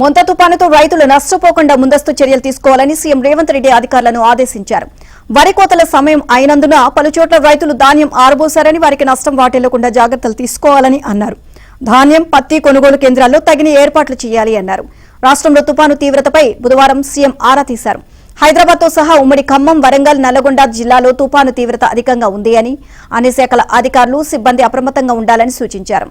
మొంతా తుపానుతో రైతులు నష్టపోకుండా ముందస్తు చర్యలు తీసుకోవాలని సీఎం రేవంత్ రెడ్డి అధికారులను ఆదేశించారు. వరి కోతల సమయం అయినందున పలుచోట్ల రైతులు ధాన్యం ఆరబోశారని వారికి నష్టం వాటిల్లకుండా జాగ్రత్తలు తీసుకోవాలని అన్నారు. ధాన్యం, పత్తి కొనుగోలు కేంద్రాల్లో తగిన ఏర్పాట్లు చేయాలి అన్నారు. రాష్ట్రంలో తుపాను తీవ్రతపై బుధవారం సీఎం ఆరా తీశారు. హైదరాబాద్తో సహా ఉమ్మడి ఖమ్మం, వరంగల్, నల్లగొండ జిల్లాలో తుపాను తీవ్రత అధికంగా ఉంది అని అన్ని శాఖల అధికారులు, సిబ్బంది అప్రమత్తంగా ఉండాలని సూచించారు.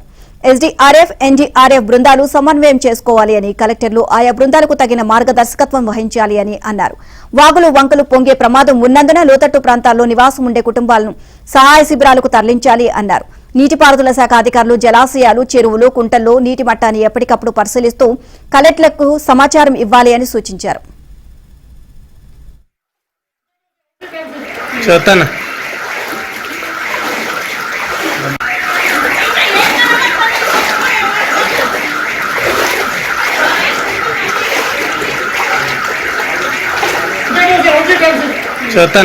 ఎస్డీఆర్ఎఫ్, ఎన్డీఆర్ఎఫ్ బృందాలు సమన్వయం చేసుకోవాలి అని, కలెక్టర్లు ఆయా బృందాలకు తగిన మార్గదర్శకత్వం వహించాలి అని అన్నారు. వాగులు, వంకలు పొంగే ప్రమాదం ఉన్నందున లోతట్టు ప్రాంతాల్లో నివాసం ఉండే కుటుంబాలను సహాయ శిబిరాలకు తరలించాలి అన్నారు. నీటిపారుదల శాఖ అధికారులు జలాశయాలు, చెరువులు, కుంటల్లో నీటి మట్టాన్ని ఎప్పటికప్పుడు పరిశీలిస్తూ కలెక్టర్లకు సమాచారం ఇవ్వాలి అని సూచించారు. चौथा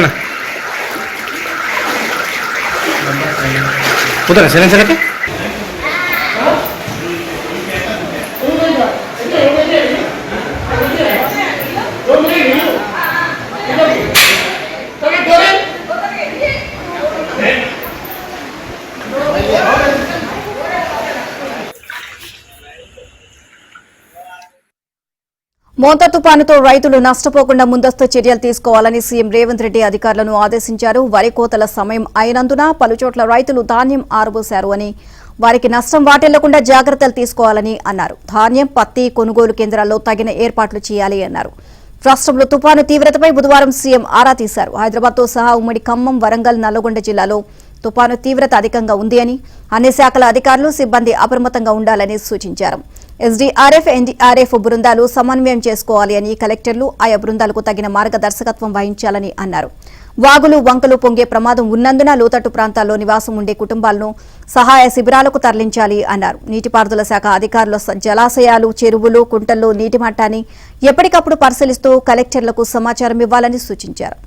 उधर से सकते మోంతా తుపానుతో రైతులు నష్టపోకుండా ముందస్తు చర్యలు తీసుకోవాలని సీఎం రేవంత్ రెడ్డి అధికారులను ఆదేశించారు. వరి కోతల సమయం అయినందున పలుచోట్ల రైతులు ధాన్యం ఆరబోశారు అని, వారికి నష్టం వాటిల్లకుండా జాగ్రత్తలు తీసుకోవాలని అన్నారు. ధాన్యం, పత్తి కొనుగోలు కేంద్రాల్లో తగిన ఏర్పాట్లు చేయాలి అన్నారు. రాష్ట్రంలో తుపాను తీవ్రతపై బుధవారం సీఎం ఆరా తీశారు. హైదరాబాద్తో సహా ఉమ్మడి ఖమ్మం, వరంగల్, నల్లగొండ జిల్లాలో తుపాను తీవ్రత అధికంగా ఉంది అని అన్ని శాఖల అధికారులు, సిబ్బంది అప్రమత్తంగా ఉండాలని సూచించారు. ఎస్డీఆర్ఎఫ్, ఎన్డీఆర్ఎఫ్ బృందాలు సమన్వయం చేసుకోవాలి అని, కలెక్టర్లు ఆయా బృందాలకు తగిన మార్గదర్శకత్వం వహించాలని అన్నారు. వాగులు, వంకలు పొంగే ప్రమాదం ఉన్నందున లోతట్టు ప్రాంతాల్లో నివాసం ఉండే కుటుంబాలను సహాయ శిబిరాలకు తరలించాలి అన్నారు. నీటిపారుదల శాఖ అధికారులు జలాశయాలు, చెరువులు, కుంటల్లో నీటి మట్టాన్ని ఎప్పటికప్పుడు పరిశీలిస్తూ కలెక్టర్లకు సమాచారం ఇవ్వాలని సూచించారు.